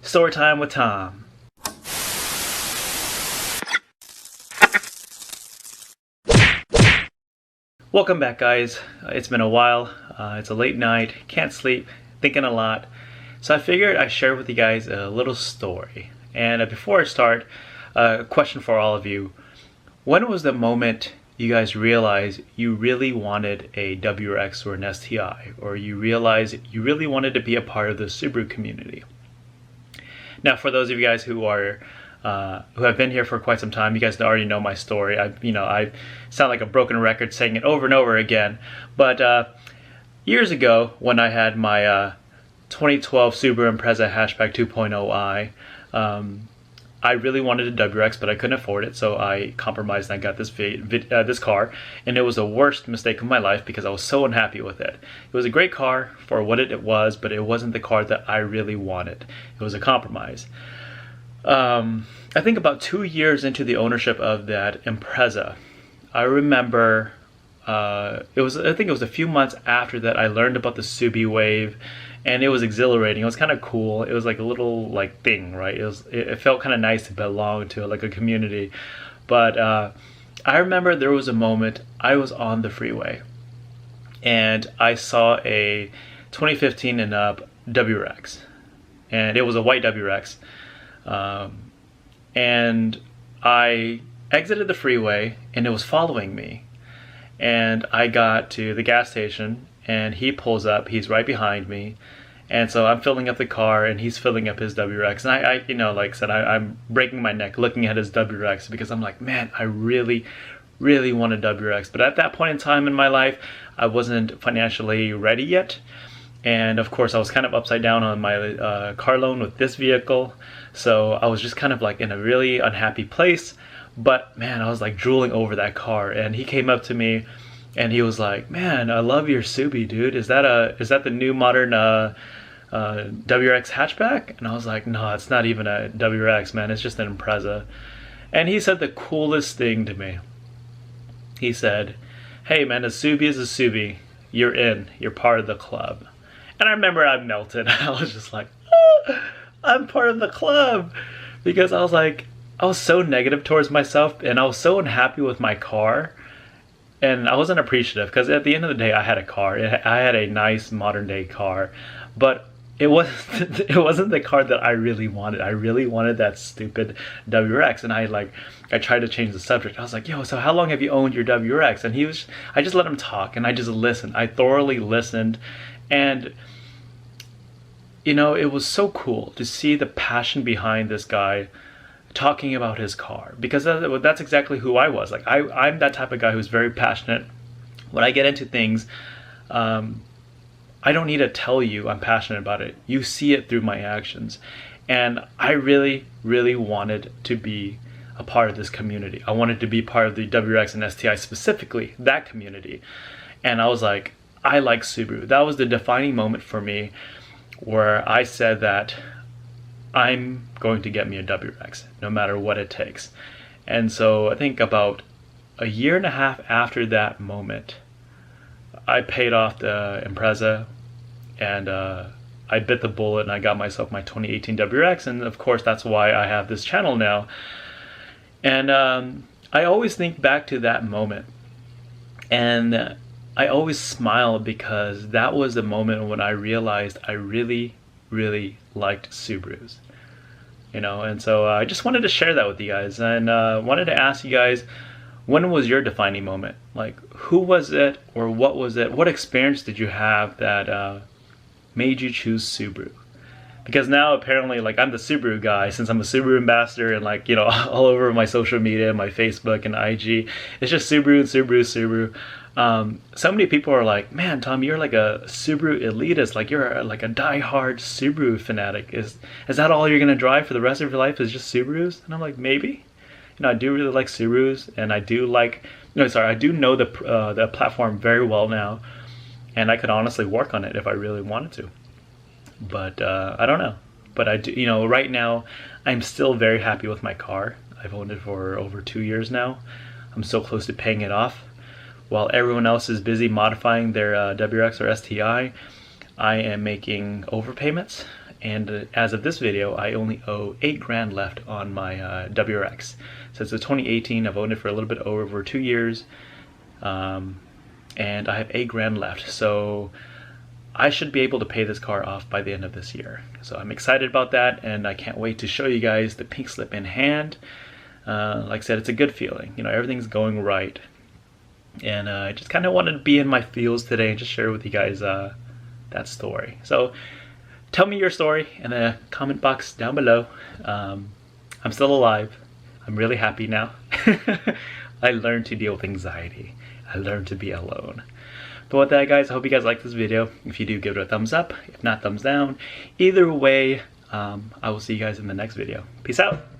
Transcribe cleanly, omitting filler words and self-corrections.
Story time with Tom. Welcome back, guys. It's been a while. It's a late night, can't sleep, thinking a lot. So I figured I'd share with you guys a little story. And before I start, a question for all of you. When was the moment you guys realized you really wanted a WRX or an STI, or you realized you really wanted to be a part of the Subaru community? Now, for those of you guys who have been here for quite some time, you guys already know my story. I sound like a broken record saying it over and over again. But years ago, when I had my 2012 Subaru Impreza hatchback 2.0i, I really wanted a WRX, but I couldn't afford it, so I compromised and I got this car, and it was the worst mistake of my life because I was so unhappy with it. It was a great car for what it was, but it wasn't the car that I really wanted. It was a compromise. I think about 2 years into the ownership of that Impreza, I remember I think it was a few months after that I learned about the Subi Wave, and it was exhilarating. It was kind of cool. It was like a little thing, right? It felt kind of nice to belong to like a community. But I remember there was a moment I was on the freeway and I saw a 2015 and up WRX, and it was a white WRX. And I exited the freeway and it was following me, and I got to the gas station and he pulls up. He's right behind me, and so I'm filling up the car and he's filling up his WRX, and like I said, I'm breaking my neck looking at his WRX because I'm like, man, I really want a WRX. But at that point in time in my life, I wasn't financially ready yet. And of course, I was kind of upside down on my car loan with this vehicle. So I was just kind of like in a really unhappy place. But man, I was like drooling over that car. And he came up to me and he was like, man, I love your Subi, dude. Is that the new modern WRX hatchback? And I was like, no, it's not even a WRX, man. It's just an Impreza. And he said the coolest thing to me. He said, hey man, a Subi is a Subi. You're in. You're part of the club. And I remember I melted. I was just like, oh, I'm part of the club. Because I was so negative towards myself, and I was so unhappy with my car. And I wasn't appreciative because at the end of the day, I had a car. I had a nice modern day car. But it wasn't the car that I really wanted. I really wanted that stupid WRX. And I tried to change the subject. I was like, yo, so how long have you owned your WRX? And I just let him talk and I just listened. I thoroughly listened. And it was so cool to see the passion behind this guy talking about his car, because that's exactly who I was. Like I'm that type of guy who's very passionate. When I get into things, I don't need to tell you I'm passionate about it. You see it through my actions. And I really wanted to be a part of this community. I wanted to be part of the WRX and STI, specifically that community. And I was like, I like Subaru. That was the defining moment for me, where I said that I'm going to get me a WRX no matter what it takes. And so I think about a year and a half after that moment, I paid off the Impreza, and I bit the bullet and I got myself my 2018 WRX. And of course, that's why I have this channel now. And I always think back to that moment, and I always smile because that was the moment when I realized I really liked Subarus. And so I just wanted to share that with you guys, and wanted to ask you guys, when was your defining moment? Like, who was it, or what was it? What experience did you have that made you choose Subaru? Because now apparently, I'm the Subaru guy, since I'm a Subaru ambassador, and all over my social media, my Facebook and IG, it's just Subaru and Subaru. So many people are like, man, Tom, you're like a Subaru elitist, like you're like a die-hard Subaru fanatic. Is that all you're gonna drive for the rest of your life, is just Subarus? And I'm like, maybe. I do really like Subarus, and I do know the platform very well now, and I could honestly work on it if I really wanted to. But I don't know. But I do, right now, I'm still very happy with my car. I've owned it for over 2 years now. I'm so close to paying it off. While everyone else is busy modifying their WRX or STI, I am making overpayments and as of this video, I only owe 8 grand left on my WRX. So it's a 2018. I've owned it for a little bit over 2 years, and I have 8 grand left. So I should be able to pay this car off by the end of this year. So I'm excited about that, and I can't wait to show you guys the pink slip in hand. Like I said, it's a good feeling. You know, everything's going right. And I just kind of wanted to be in my feels today and just share with you guys that story. So tell me your story in the comment box down below. I'm still alive. I'm really happy now. I learned to deal with anxiety. I learned to be alone. But with that, guys, I hope you guys liked this video. If you do, give it a thumbs up. If not, thumbs down. Either way, I will see you guys in the next video. Peace out.